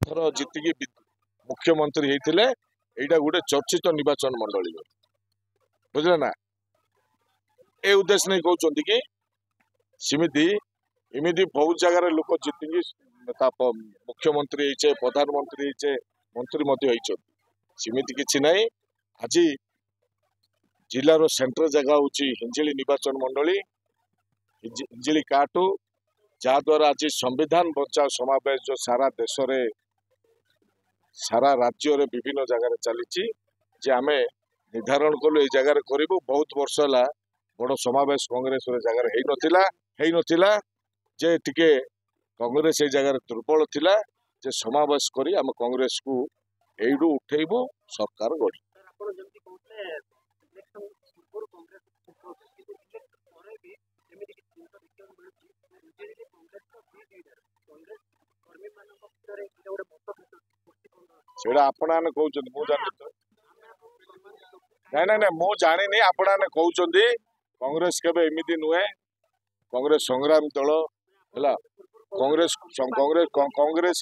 थर जीतिकी मुख्यमंत्री होते यहाँ गोटे चर्चित निर्वाचन मंडली बुझे ना ए उद्देश्य नहीं कहते कि सिमिति इमिति बहुत जगार लोक जीतिकी मुख्यमंत्री होइचे प्रधानमंत्री होइचे मंत्री होइचे सिमिति किछि नहीं। आज जिलार सेंटर जगह हूँ हिंजिली निर्वाचन मंडली हिंजिली काटू जहाद्वारा आज संविधान बचाओ समावेश जो सारा देश रे सारा राज्य रे विभिन्न जगह चली आम निर्धारण कलु ये जगार करूँ बहुत वर्ष है बड़ समावेश कांग्रेस जगार हो नथिला जे टिके कांग्रेस ये जगार दुर्बल थिला जे समावेश करी आम कांग्रेस को एडू उठेबू सरकार गढ़ी सेटा आपण मैंने कहते मु जानी तो ना मु जानी आपण मैंने कहते कांग्रेस केबे एमिति नुहे कांग्रेस संग्राम दल है कांग्रेस कांग्रेस कांग्रेस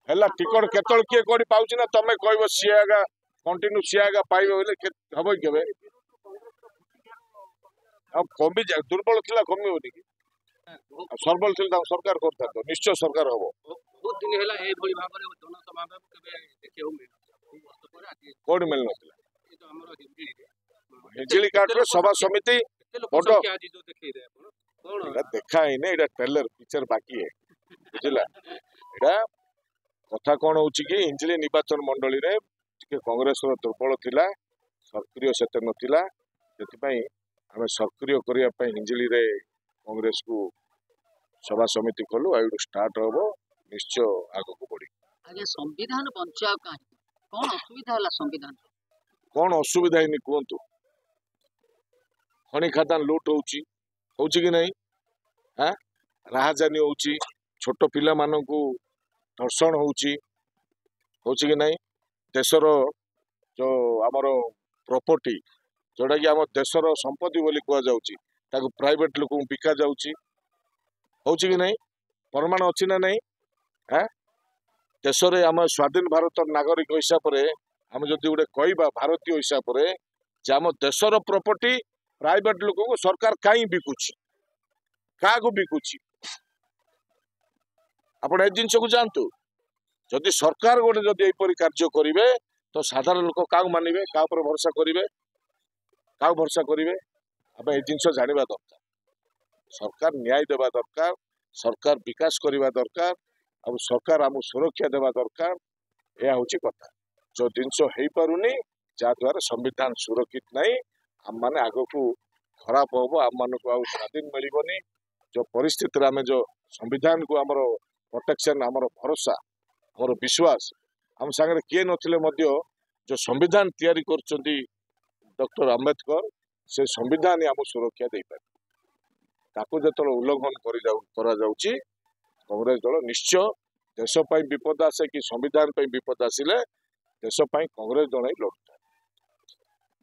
है टिकट केतल किए कोडी पाउछि ना तमे कहबो सी आगा कंटिन्यू सी आगा पाइबो बोले हबो केबे अब कमी दुर्बल थिला कमी होनी कि सरबल थिला सरकार करता तो निश्चय सरकार हबो बहुत दिन हैला ए भली भाबरे जन समावेश केबे देखियो कोड मिल नथिला ए तो हमरो हिंजिली काटरो सभा समिति फोटो आज जो देखै रे आपण कोन एटा देखा ही नै एटा ट्रेलर पिक्चर बाकी है बुझला एटा कथा कोन होची कि हिंजिली निर्वाचन मंडली रे कांग्रेस रो दुर्बल थिला सक्रिय सेते नथिला सेति पई हमें सक्रिय करिया पई हिंजिली रे कांग्रेस को सभा समिति कलु आइडू स्टार्ट हबो निश्चय आगो को बढ़ी आगे संविधान बचाव काहे कोन असुविधा होला संविधान कौन असुविधा ही कहतु खनि खादान लूट होची कि नहीं हाँ राहजानी होची छोट पिला मानकू धर्षण होची कि नहीं देशर जो आमर प्रॉपर्टी जोड़ा कि आम देशर संपत्ति बोली कह जाउची ताको प्राइवेट लोक बिका जाउची होची कि नहीं प्रमाण अच्छी ना नहीं हाँ देश रे आम स्वाधीन भारत नागरिक हिसाब से आम जदि गोटे कहवा भारतीय हिसाब से जे आम देशर प्रॉपर्टी प्राइवेट लोक को सरकार कहीं बिकुची क्या बिकुची आपण ए जिनस को जानतु जदि सरकार गोटे जदि एपरी कार्य करेंगे तो साधारण लोक क्या मानवे क्या भरोसा करेंगे क्या भरोसा करेंगे आम ए जिनस जाना दरकार सरकार न्याय देवा दरकार सरकार विकास करने दरकार अब सरकार आम सुरक्षा देवा दरकार यह हूँ कथा जो जिनस हो पारुनी जहाद्वारा संविधान सुरक्षित नहीं आम मैंने आग को खराब हम आम मान को स्वाधीन मिलनी जो परिस्थिति आम जो संविधान को आमर प्रोटेक्शन आमर भरोसा आमर विश्वास आम सागर किए नथिले जो संविधान तैयारी कर डॉक्टर अंबेडकर से संविधान आम सुरक्षा दे पारे ताको जो उल्लंघन करा जाउची कांग्रेस दल निश्चय देश विपद आसे कि संविधान विपद आसिले देश कांग्रेस दल ही लड़ता।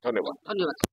धन्यवाद।